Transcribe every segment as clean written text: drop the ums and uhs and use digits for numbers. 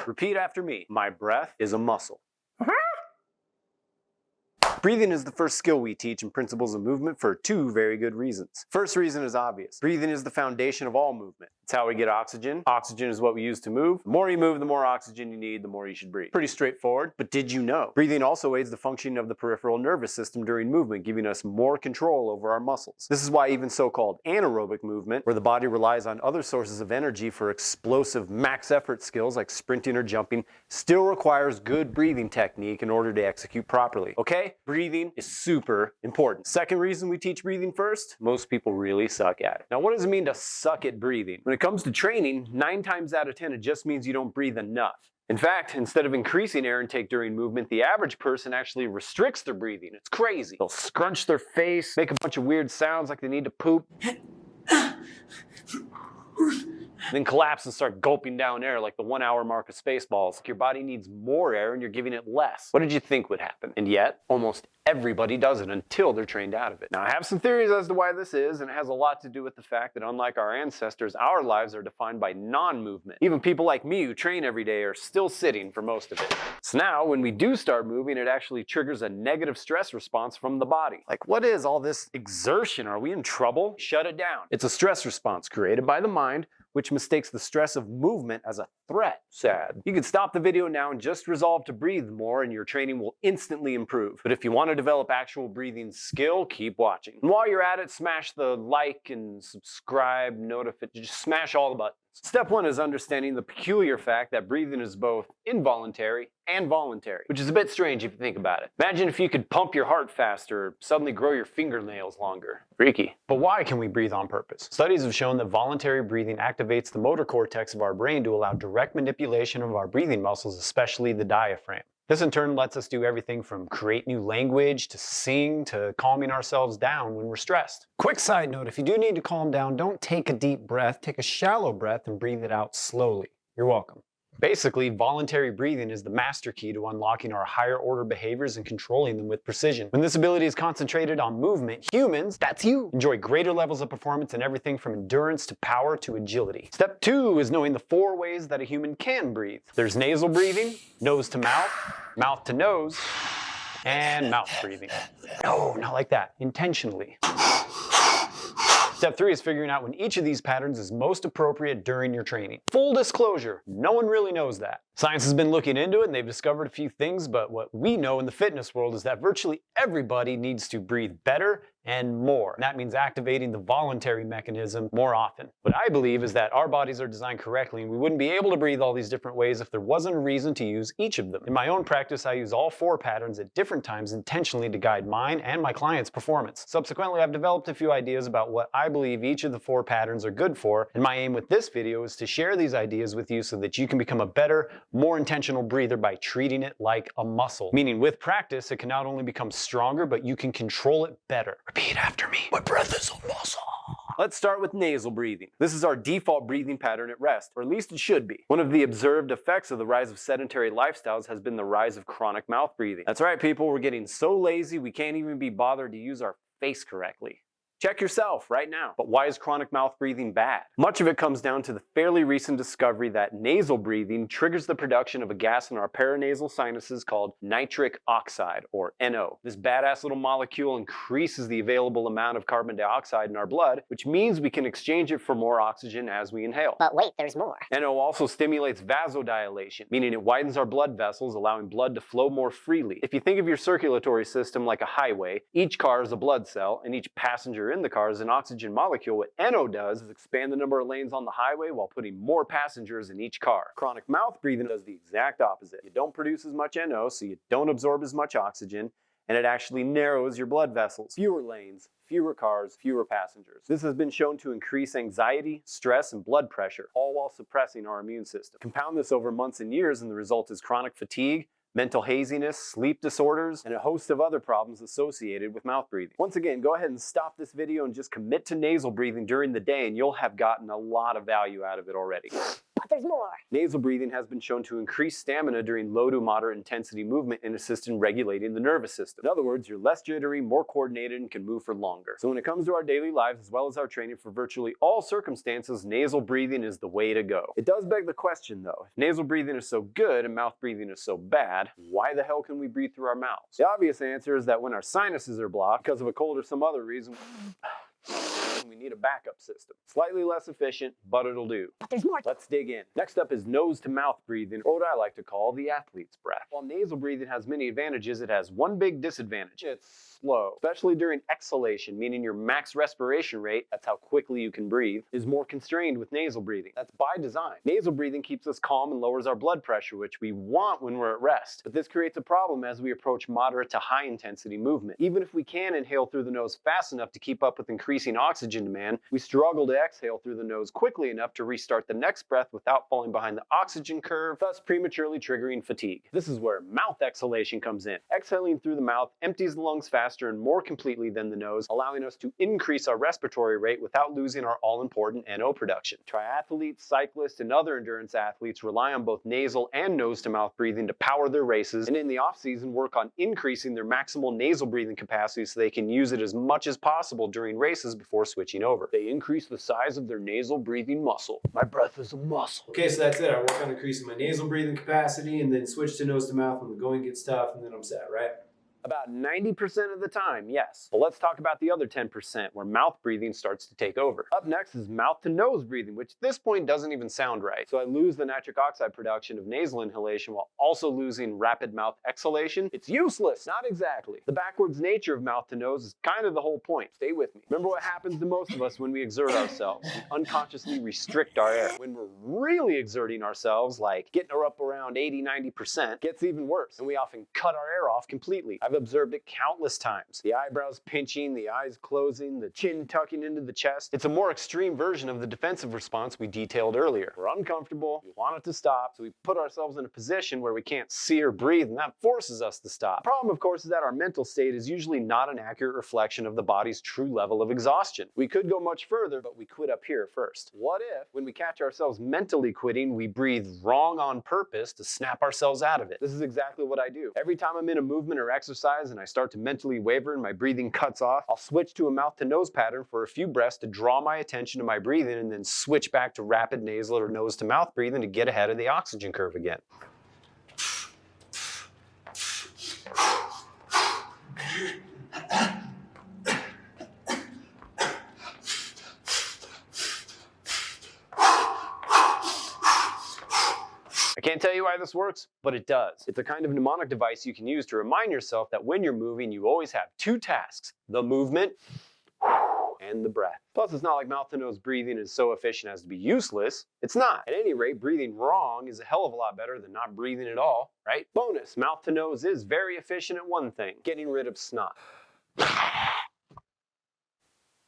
Repeat after me. My breath is a muscle. Breathing is the first skill we teach in Principles of Movement for two very good reasons. First reason is obvious. Breathing is the foundation of all movement. It's how we get oxygen. Oxygen is what we use to move. The more you move, the more oxygen you need, the more you should breathe. Pretty straightforward, but did you know? Breathing also aids the functioning of the peripheral nervous system during movement, giving us more control over our muscles. This is why even so-called anaerobic movement, where the body relies on other sources of energy for explosive max effort skills like sprinting or jumping, still requires good breathing technique in order to execute properly. Okay? Breathing is super important. Second reason we teach breathing first, most people really suck at it. Now, what does it mean to suck at breathing? When it comes to training, 9 times out of 10, it just means you don't breathe enough. In fact, instead of increasing air intake during movement, the average person actually restricts their breathing. It's crazy. They'll scrunch their face, make a bunch of weird sounds like they need to poop, then collapse and start gulping down air like the 1 hour mark of Spaceballs. Your body needs more air and you're giving it less. What did you think would happen? And yet, almost everybody does it until they're trained out of it. Now, I have some theories as to why this is, and it has a lot to do with the fact that unlike our ancestors, our lives are defined by non-movement. Even people like me who train every day are still sitting for most of it. So now, when we do start moving, it actually triggers a negative stress response from the body. Like, what is all this exertion? Are we in trouble? Shut it down. It's a stress response created by the mind, which mistakes the stress of movement as a threat. Sad. You can stop the video now and just resolve to breathe more and your training will instantly improve. But if you want to develop actual breathing skill, keep watching. And while you're at it, smash the like and subscribe, just smash all the buttons. Step 1 is understanding the peculiar fact that breathing is both involuntary and voluntary, which is a bit strange if you think about it. Imagine if you could pump your heart faster or suddenly grow your fingernails longer. Freaky. But why can we breathe on purpose? Studies have shown that voluntary breathing activates the motor cortex of our brain to allow direct manipulation of our breathing muscles, especially the diaphragm. This in turn lets us do everything from create new language, to sing, to calming ourselves down when we're stressed. Quick side note, if you do need to calm down, don't take a deep breath, take a shallow breath and breathe it out slowly. You're welcome. Basically, voluntary breathing is the master key to unlocking our higher order behaviors and controlling them with precision. When this ability is concentrated on movement, humans, that's you, enjoy greater levels of performance in everything from endurance to power to agility. Step 2 is knowing the 4 ways that a human can breathe. There's nasal breathing, nose to mouth, mouth to nose, and mouth breathing. No, not like that, intentionally. Step 3 is figuring out when each of these patterns is most appropriate during your training. Full disclosure, no one really knows that. Science has been looking into it and they've discovered a few things, but what we know in the fitness world is that virtually everybody needs to breathe better and more. And that means activating the voluntary mechanism more often. What I believe is that our bodies are designed correctly and we wouldn't be able to breathe all these different ways if there wasn't a reason to use each of them. In my own practice, I use all 4 patterns at different times intentionally to guide mine and my clients' performance. Subsequently, I've developed a few ideas about what I believe each of the 4 patterns are good for, and my aim with this video is to share these ideas with you so that you can become a better, more intentional breather by treating it like a muscle. Meaning with practice, it can not only become stronger, but you can control it better. Repeat after me. My breath is a muscle. Let's start with nasal breathing. This is our default breathing pattern at rest, or at least it should be. One of the observed effects of the rise of sedentary lifestyles has been the rise of chronic mouth breathing. That's right, people, we're getting so lazy we can't even be bothered to use our face correctly. Check yourself right now. But why is chronic mouth breathing bad? Much of it comes down to the fairly recent discovery that nasal breathing triggers the production of a gas in our paranasal sinuses called nitric oxide, or NO. This badass little molecule increases the available amount of carbon dioxide in our blood, which means we can exchange it for more oxygen as we inhale. But wait, there's more. NO also stimulates vasodilation, meaning it widens our blood vessels, allowing blood to flow more freely. If you think of your circulatory system like a highway, each car is a blood cell, and each passenger in the car is an oxygen molecule. What NO does is expand the number of lanes on the highway while putting more passengers in each car. Chronic mouth breathing does the exact opposite. You don't produce as much NO, so you don't absorb as much oxygen, and it actually narrows your blood vessels. Fewer lanes, fewer cars, fewer passengers. This has been shown to increase anxiety, stress, and blood pressure, all while suppressing our immune system. Compound this over months and years, and the result is chronic fatigue, mental haziness, sleep disorders, and a host of other problems associated with mouth breathing. Once again, go ahead and stop this video and just commit to nasal breathing during the day and you'll have gotten a lot of value out of it already. But there's more. Nasal breathing has been shown to increase stamina during low to moderate intensity movement and assist in regulating the nervous system. In other words, you're less jittery, more coordinated, and can move for longer. So when it comes to our daily lives, as well as our training for virtually all circumstances, nasal breathing is the way to go. It does beg the question though, if nasal breathing is so good and mouth breathing is so bad, why the hell can we breathe through our mouths? The obvious answer is that when our sinuses are blocked because of a cold or some other reason, we need a backup system. Slightly less efficient, but it'll do. But there's more. Let's dig in. Next up is nose to mouth breathing, or what I like to call the athlete's breath. While nasal breathing has many advantages, it has one big disadvantage. It's slow, especially during exhalation, meaning your max respiration rate, that's how quickly you can breathe, is more constrained with nasal breathing. That's by design. Nasal breathing keeps us calm and lowers our blood pressure, which we want when we're at rest. But this creates a problem as we approach moderate to high intensity movement. Even if we can inhale through the nose fast enough to keep up with increasing oxygen demand, we struggle to exhale through the nose quickly enough to restart the next breath without falling behind the oxygen curve, thus prematurely triggering fatigue. This is where mouth exhalation comes in. Exhaling through the mouth empties the lungs faster and more completely than the nose, allowing us to increase our respiratory rate without losing our all-important NO production. Triathletes, cyclists, and other endurance athletes rely on both nasal and nose-to-mouth breathing to power their races, and in the off-season work on increasing their maximal nasal breathing capacity so they can use it as much as possible during races before switching over. They increase the size of their nasal breathing muscle. My breath is a muscle. Okay, so that's it. I work on increasing my nasal breathing capacity and then switch to nose to mouth when the going gets tough, and then I'm set, right? About 90% of the time, yes. But let's talk about the other 10% where mouth breathing starts to take over. Up next is mouth to nose breathing, which at this point doesn't even sound right. So I lose the nitric oxide production of nasal inhalation while also losing rapid mouth exhalation. It's useless. Not exactly. The backwards nature of mouth to nose is kind of the whole point. Stay with me. Remember what happens to most of us when we exert ourselves. We unconsciously restrict our air. When we're really exerting ourselves, like getting her up around 80-90%, gets even worse, and we often cut our air off completely. I've observed it countless times. The eyebrows pinching, the eyes closing, the chin tucking into the chest. It's a more extreme version of the defensive response we detailed earlier. We're uncomfortable, we want it to stop, so we put ourselves in a position where we can't see or breathe, and that forces us to stop. The problem, of course, is that our mental state is usually not an accurate reflection of the body's true level of exhaustion. We could go much further, but we quit up here first. What if, when we catch ourselves mentally quitting, we breathe wrong on purpose to snap ourselves out of it? This is exactly what I do. Every time I'm in a movement or exercise and I start to mentally waver and my breathing cuts off, I'll switch to a mouth to nose pattern for a few breaths to draw my attention to my breathing and then switch back to rapid nasal or nose to mouth breathing to get ahead of the oxygen curve again. I can't tell you why this works, but it does. It's a kind of mnemonic device you can use to remind yourself that when you're moving, you always have two tasks: the movement and the breath. Plus, it's not like mouth to nose breathing is so efficient as to be useless. It's not. At any rate, breathing wrong is a hell of a lot better than not breathing at all, right? Bonus, mouth to nose is very efficient at one thing: getting rid of snot.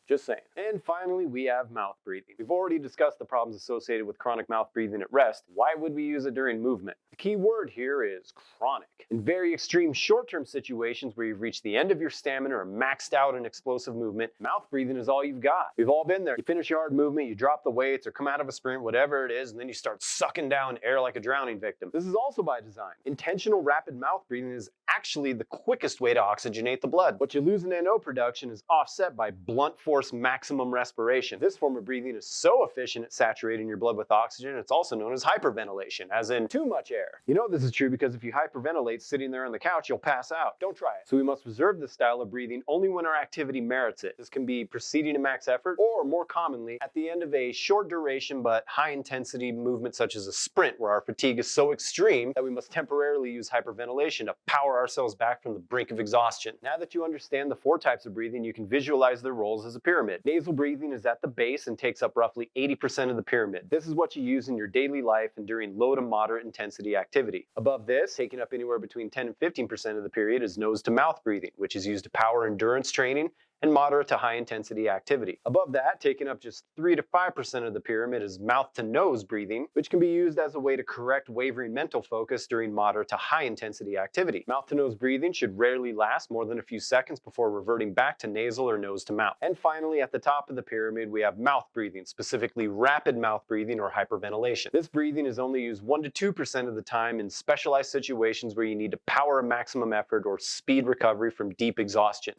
Just saying. And finally, we have mouth breathing. We've already discussed the problems associated with chronic mouth breathing at rest. Why would we use it during movement? The key word here is chronic. In very extreme short-term situations where you've reached the end of your stamina or maxed out an explosive movement, mouth breathing is all you've got. We've all been there. You finish your hard movement, you drop the weights or come out of a sprint, whatever it is, and then you start sucking down air like a drowning victim. This is also by design. Intentional rapid mouth breathing is actually the quickest way to oxygenate the blood. What you lose in NO production is offset by blunt force maximum respiration. This form of breathing is so efficient at saturating your blood with oxygen, it's also known as hyperventilation, as in too much air. You know this is true because if you hyperventilate sitting there on the couch, you'll pass out. Don't try it. So we must reserve this style of breathing only when our activity merits it. This can be preceding a max effort, or more commonly, at the end of a short duration but high intensity movement such as a sprint, where our fatigue is so extreme that we must temporarily use hyperventilation to power ourselves back from the brink of exhaustion. Now that you understand the four types of breathing, you can visualize their roles as a pyramid. Nasal breathing is at the base and takes up roughly 80% of the pyramid. This is what you use in your daily life and during low to moderate intensity activity. Above this, taking up anywhere between 10 and 15% of the period, is nose to mouth breathing, which is used to power endurance training and moderate to high intensity activity. Above that, taking up just 3 to 5% of the pyramid is mouth to nose breathing, which can be used as a way to correct wavering mental focus during moderate to high intensity activity. Mouth to nose breathing should rarely last more than a few seconds before reverting back to nasal or nose to mouth. And finally, at the top of the pyramid, we have mouth breathing, specifically rapid mouth breathing or hyperventilation. This breathing is only used 1 to 2% of the time in specialized situations where you need to power a maximum effort or speed recovery from deep exhaustion.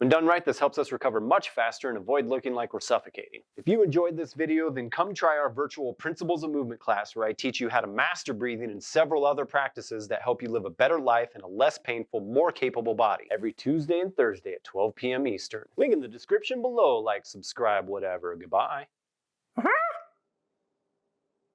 When done right, this helps us recover much faster and avoid looking like we're suffocating. If you enjoyed this video, then come try our virtual Principles of Movement class where I teach you how to master breathing and several other practices that help you live a better life in a less painful, more capable body. Every Tuesday and Thursday at 12 p.m. Eastern. Link in the description below, like, subscribe, whatever. Goodbye.